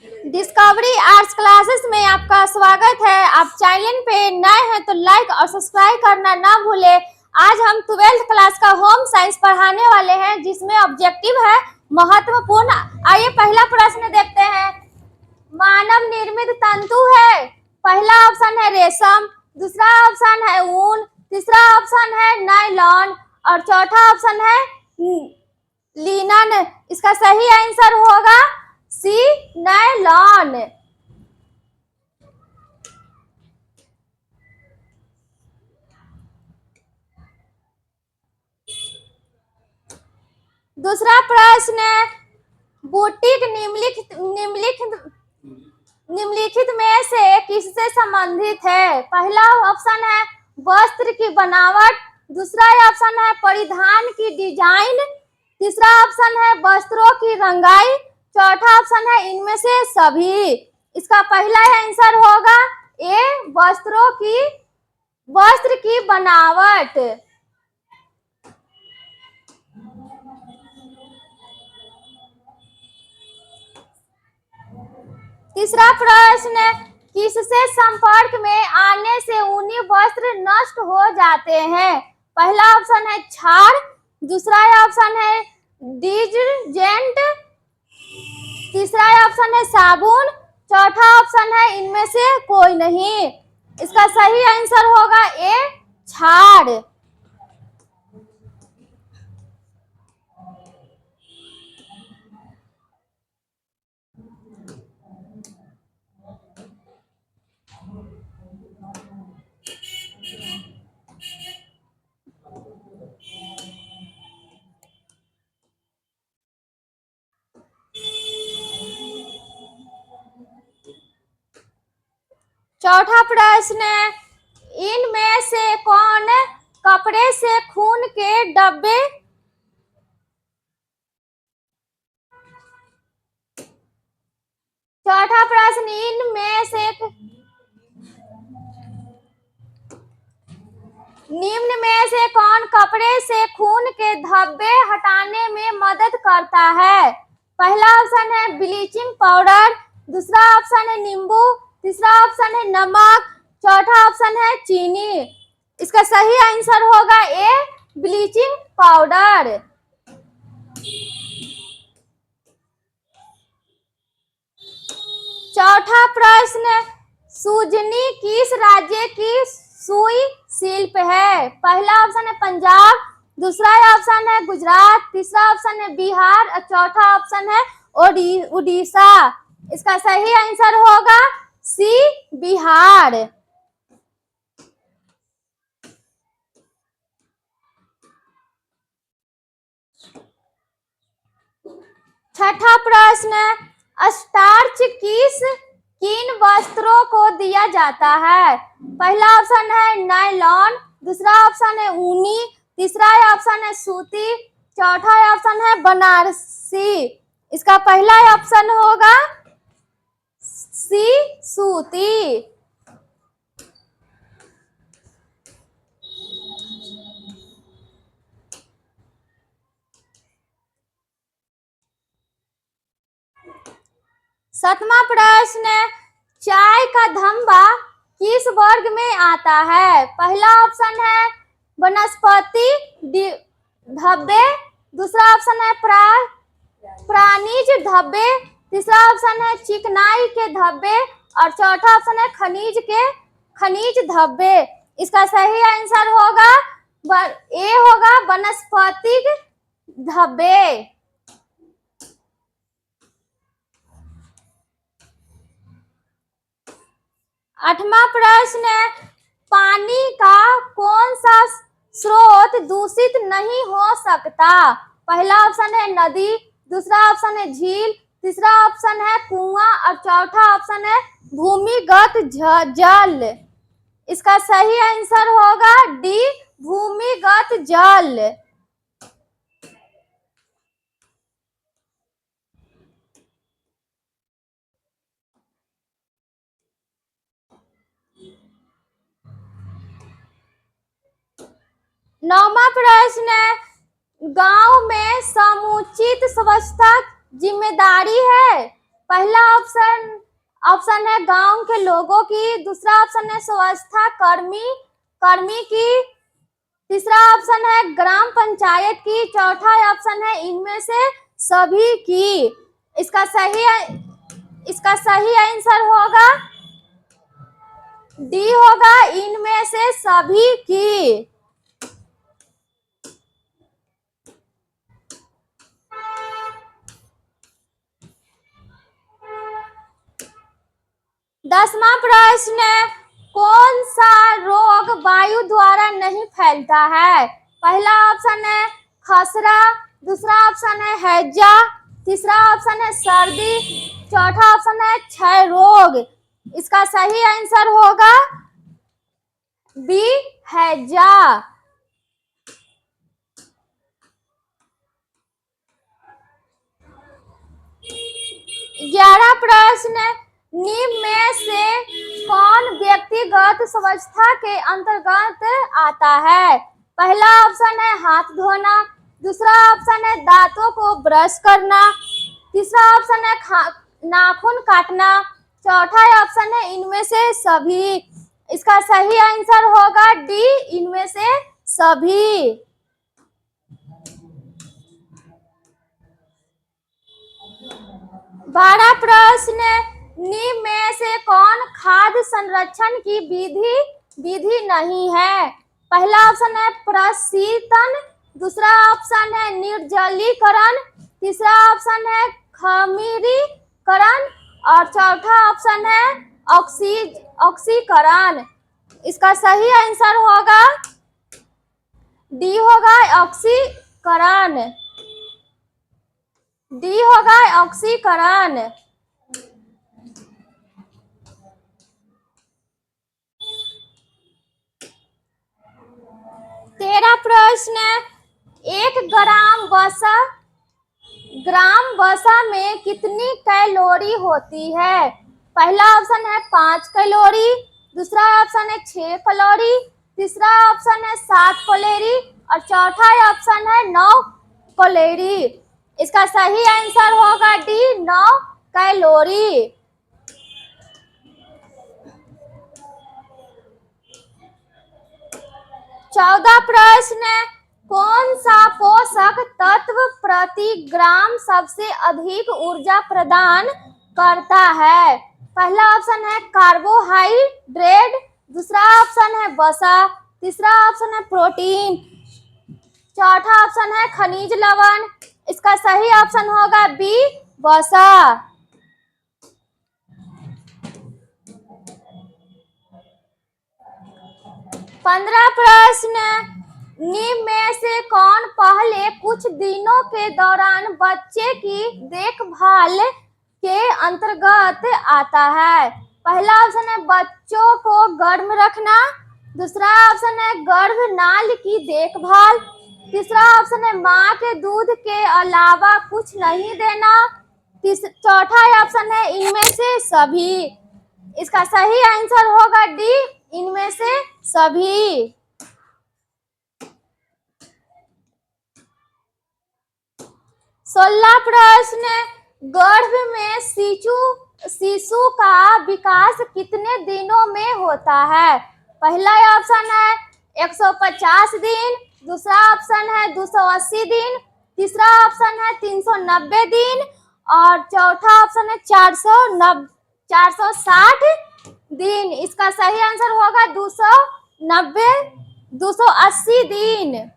Discovery arts classes में आपका स्वागत है। आप चैनल पे नए हैं तो लाइक और सब्सक्राइब करना ना भूले। आज हम 12th क्लास का होम साइंस पढ़ाने वाले हैं, जिसमें ऑब्जेक्टिव है महत्वपूर्ण। आइए पहला प्रश्न देखते हैं। मानव निर्मित तंतु है। पहला ऑप्शन है रेशम, दूसरा ऑप्शन है ऊन, तीसरा ऑप्शन है नायलॉन और चौथा ऑप्शन है लिनन। इसका सही आंसर होगा सी, नायलॉन। दूसरा प्रश्न, बुटीक निम्नलिखित में से किससे संबंधित है? पहला ऑप्शन है वस्त्र की बनावट, दूसरा ऑप्शन है परिधान की डिजाइन, तीसरा ऑप्शन है वस्त्रों की रंगाई, चौथा ऑप्शन है इनमें से सभी। इसका पहला आंसर होगा ए, वस्त्र की बनावट। तीसरा प्रश्न, किससे संपर्क में आने से ऊनी वस्त्र नष्ट हो जाते हैं? पहला ऑप्शन है क्षार, दूसरा ऑप्शन है डिटर्जेंट, तीसरा ऑप्शन है साबुन, चौथा ऑप्शन है इनमें से कोई नहीं। इसका सही आंसर होगा ए, क्षार। चौथा प्रश्न, इनमें से कौन कपड़े से खून के डब्बे चौथा प्रश्न, निम्न में से कौन कपड़े से खून के धब्बे हटाने में मदद करता है? पहला ऑप्शन है ब्लीचिंग पाउडर, दूसरा ऑप्शन है नींबू, तीसरा ऑप्शन है नमक, चौथा ऑप्शन है चीनी। इसका सही आंसर होगा ए, ब्लीचिंग पाउडर। चौथा प्रश्न, सुजनी किस राज्य की सुई शिल्प है? पहला ऑप्शन है पंजाब, दूसरा ऑप्शन है गुजरात, तीसरा ऑप्शन है बिहार और चौथा ऑप्शन है उड़ीसा। इसका सही आंसर होगा सी, बिहार। छठा प्रश्न, स्टार्च किन वस्त्रों को दिया जाता है? पहला ऑप्शन है नायलॉन, दूसरा ऑप्शन है ऊनी, तीसरा ऑप्शन है सूती, चौथा ऑप्शन है बनारसी। इसका पहला ऑप्शन होगा सी, सूती। सातवां प्रश्न, चाय का धब्बा किस वर्ग में आता है? पहला ऑप्शन है वनस्पति धब्बे, दूसरा ऑप्शन है प्राणीज धब्बे, तीसरा ऑप्शन है चिकनाई के धब्बे और चौथा ऑप्शन है खनिज धब्बे। इसका सही आंसर होगा ए, होगा वनस्पतिक धब्बे। आठवां प्रश्न, पानी का कौन सा स्रोत दूषित नहीं हो सकता? पहला ऑप्शन है नदी, दूसरा ऑप्शन है झील, तीसरा ऑप्शन है कुआं और चौथा ऑप्शन है भूमिगत जल। इसका सही आंसर होगा डी, भूमिगत जल। नौवां प्रश्न, गांव में समुचित स्वच्छता जिम्मेदारी है? पहला ऑप्शन है गांव के लोगों की, दूसरा ऑप्शन है स्वच्छता कर्मी की, तीसरा ऑप्शन है ग्राम पंचायत की, चौथा ऑप्शन है इनमें से सभी की। इसका सही आंसर होगा डी होगा इनमें से सभी की। दसवां प्रश्न, कौन सा रोग वायु द्वारा नहीं फैलता है? पहला ऑप्शन है खसरा, दूसरा ऑप्शन है हैजा, तीसरा ऑप्शन है सर्दी, चौथा ऑप्शन है क्षय रोग। इसका सही आंसर होगा बी हैजा। 11 प्रश्न, निम्न में से कौन व्यक्तिगत स्वच्छता के अंतर्गत आता है? पहला ऑप्शन है हाथ धोना, दूसरा ऑप्शन है दांतों को ब्रश करना, तीसरा ऑप्शन है नाखून काटना, चौथा ऑप्शन है इनमें से सभी। इसका सही आंसर होगा डी इनमें से सभी। 12 प्रश्न, निम्न में से कौन खाद्य संरक्षण की विधि नहीं है? पहला ऑप्शन है प्रशीतन, दूसरा ऑप्शन है निर्जलीकरण, तीसरा ऑप्शन है खमीरीकरण और चौथा ऑप्शन है ऑक्सीकरण। इसका सही आंसर होगा डी होगा ऑक्सीकरण। डी होगा ऑक्सीकरण। 13 प्रश्न, 1 ग्राम वसा में कितनी कैलोरी होती है? पहला ऑप्शन है 5 कैलोरी, दूसरा ऑप्शन है 6 कैलोरी, तीसरा ऑप्शन है 7 कैलोरी और चौथा ऑप्शन है 9 कैलोरी। इसका सही आंसर होगा डी 9 कैलोरी। 14 प्रश्न, कौन सा पोषक तत्व प्रति ग्राम सबसे अधिक ऊर्जा प्रदान करता है? पहला ऑप्शन है कार्बोहाइड्रेट, दूसरा ऑप्शन है वसा, तीसरा ऑप्शन है प्रोटीन, चौथा ऑप्शन है खनिज लवण। इसका सही ऑप्शन होगा बी वसा। 15 प्रश्न, निम्न में से कौन पहले कुछ दिनों के दौरान बच्चे की देखभाल के अंतर्गत आता है? पहला ऑप्शन है बच्चों को गर्म रखना, दूसरा ऑप्शन है गर्भनाल की देखभाल, तीसरा ऑप्शन है माँ के दूध के अलावा कुछ नहीं देना, चौथा ऑप्शन है इनमें से सभी। इसका सही आंसर होगा डी इनमें से सभी। 16 प्रश्न, गर्भ में शिशु का विकास कितने दिनों में होता है? पहला ऑप्शन है 150 दिन, दूसरा ऑप्शन है 280 दिन, तीसरा ऑप्शन है 390 दिन और चौथा ऑप्शन है 460 दिन। इसका सही आंसर होगा 280 दिन।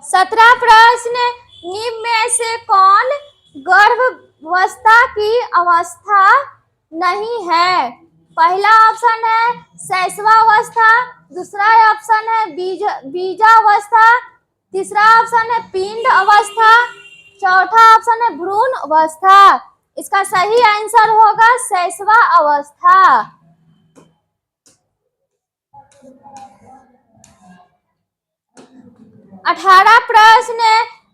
17 प्रश्न, निम्न में से कौन गर्भावस्था की अवस्था नहीं है? पहला ऑप्शन है शैशवावस्था, दूसरा ऑप्शन है बीजावस्था, तीसरा ऑप्शन है पिंड अवस्था, चौथा ऑप्शन है भ्रूण अवस्था। इसका सही आंसर होगा शैशवा अवस्था। 18 प्रश्न,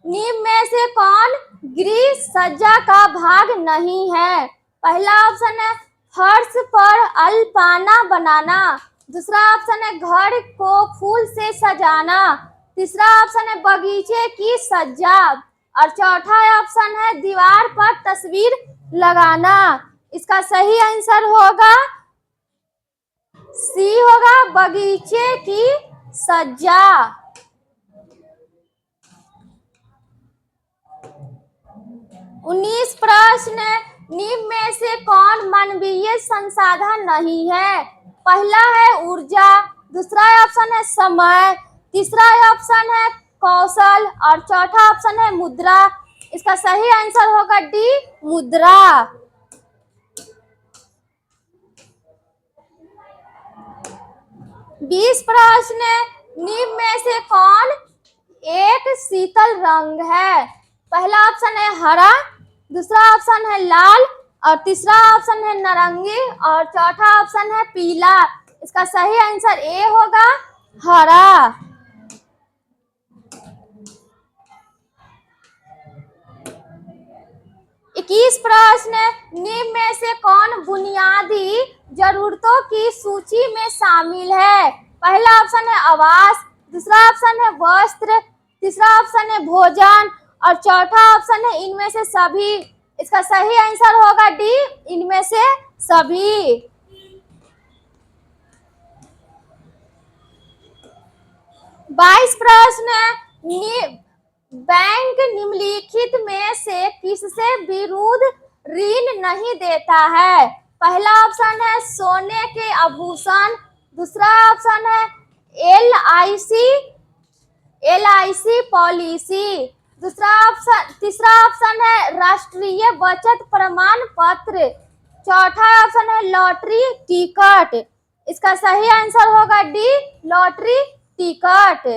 निम्न में से कौन गृह सज्जा का भाग नहीं है? पहला ऑप्शन है फर्श पर अल्पाना बनाना, दूसरा ऑप्शन है घर को फूल से सजाना, तीसरा ऑप्शन है बगीचे की सज्जा और चौथा ऑप्शन है दीवार पर तस्वीर लगाना। इसका सही आंसर होगा सी होगा बगीचे की सज्जा। 19 प्रश्न, निम्न में से कौन मानवीय संसाधन नहीं है? पहला है ऊर्जा, दूसरा ऑप्शन है समय, तीसरा ऑप्शन है कौशल और चौथा ऑप्शन है मुद्रा। इसका सही आंसर होगा डी मुद्रा। 20 प्रश्न, निम्न में से कौन एक शीतल रंग है? पहला ऑप्शन है हरा, दूसरा ऑप्शन है लाल और तीसरा ऑप्शन है नारंगी और चौथा ऑप्शन है पीला। इसका सही आंसर ए होगा हरा। 21 प्रश्न, निम्न में से कौन बुनियादी जरूरतों की सूची में शामिल है? पहला ऑप्शन है आवास, दूसरा ऑप्शन है वस्त्र, तीसरा ऑप्शन है भोजन और चौथा ऑप्शन है इनमें से सभी। इसका सही आंसर होगा डी इनमें से सभी। 22 प्रश्न, बैंक निम्नलिखित में से किससे विरुद्ध ऋण नहीं देता है? पहला ऑप्शन है सोने के आभूषण, दूसरा ऑप्शन है एलआईसी पॉलिसी, तीसरा ऑप्शन है राष्ट्रीय बचत प्रमाण पत्र, चौथा ऑप्शन है लॉटरी टिकट। इसका सही आंसर होगा डी लॉटरी टिकट।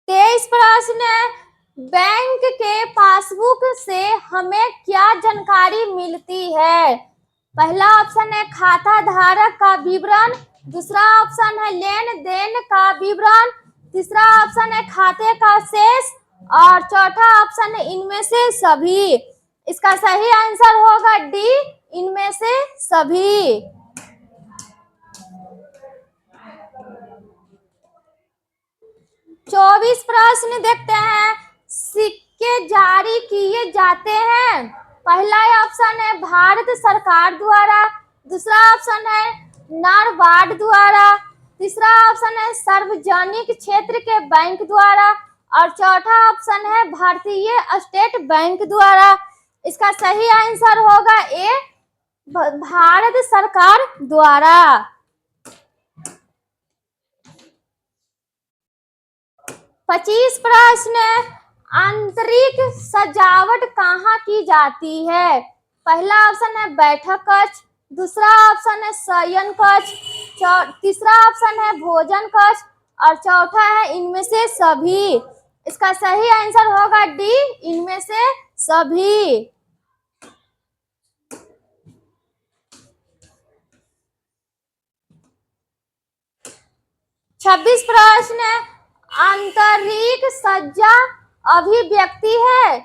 23 प्रश्न, बैंक के पासबुक से हमें क्या जानकारी मिलती है? पहला ऑप्शन है खाता धारक का विवरण, दूसरा ऑप्शन है लेन देन का विवरण, तीसरा ऑप्शन है खाते का शेष और चौथा ऑप्शन है इनमें से सभी। इसका सही आंसर होगा डी इनमें से सभी। 24 प्रश्न देखते हैं, सिक्के जारी किए जाते हैं। पहला ऑप्शन है भारत सरकार द्वारा, दूसरा ऑप्शन है नाबार्ड द्वारा, तीसरा ऑप्शन है सार्वजनिक क्षेत्र के बैंक द्वारा और चौथा ऑप्शन है भारतीय स्टेट बैंक द्वारा। इसका सही आंसर होगा ए भारत सरकार द्वारा। 25 प्रश्न, आंतरिक सजावट कहाँ की जाती है? पहला ऑप्शन है बैठक कक्ष, दूसरा ऑप्शन है शयन कक्ष, तीसरा ऑप्शन है भोजन कक्ष और चौथा है इनमें से सभी। इसका सही आंसर होगा डी इनमें से सभी। 26 प्रश्न, आंतरिक सज्जा अभिव्यक्ति है।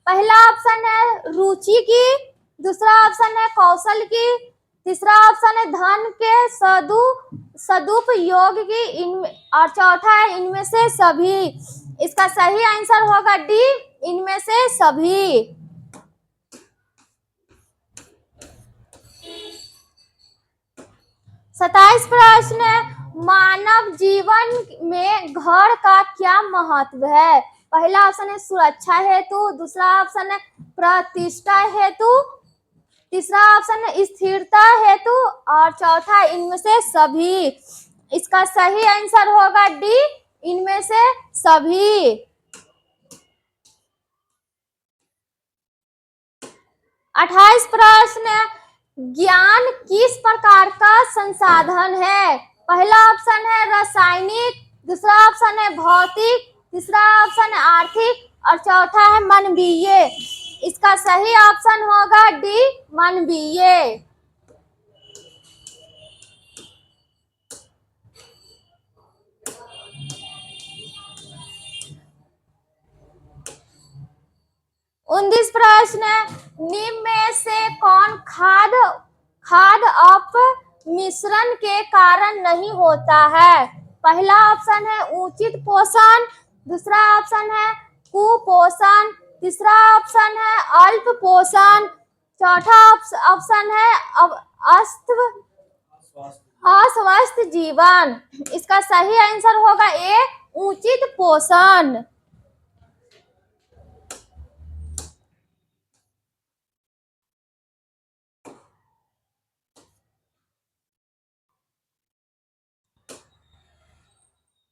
पहला ऑप्शन है रुचि की, दूसरा ऑप्शन है कौशल की, तीसरा ऑप्शन है धन के सदुपयोग की और चौथा है इनमें से सभी। इसका सही आंसर होगा डी इनमें से सभी। 27 प्रश्न, मानव जीवन में घर का क्या महत्व है? पहला ऑप्शन है सुरक्षा हेतु, दूसरा ऑप्शन है प्रतिष्ठा हेतु, तीसरा ऑप्शन है स्थिरता हेतु और चौथा इनमें से सभी। इसका सही आंसर होगा डी इनमें से सभी। 28 प्रश्न, ज्ञान किस प्रकार का संसाधन है? पहला ऑप्शन है रासायनिक, दूसरा ऑप्शन है भौतिक, तीसरा ऑप्शन है आर्थिक और चौथा है मानवीय। इसका सही ऑप्शन होगा डी मानवीय। 19 प्रश्न, निम्न में से कौन खाद्य अपमिश्रण के कारण नहीं होता है? पहला ऑप्शन है उचित पोषण, दूसरा ऑप्शन है कुपोषण, तीसरा ऑप्शन है अल्प पोषण, चौथा ऑप्शन है अस्वस्थ जीवन। इसका सही आंसर होगा ए उचित पोषण।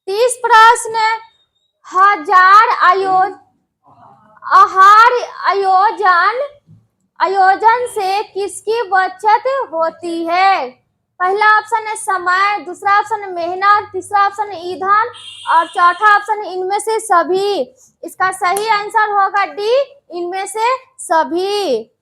तीस प्रश्न, आहार आयोजन से किसकी बचत होती है? पहला ऑप्शन है समय, दूसरा ऑप्शन है मेहनत, तीसरा ऑप्शन है ईंधन और चौथा ऑप्शन है इनमें से सभी। इसका सही आंसर होगा डी इनमें से सभी।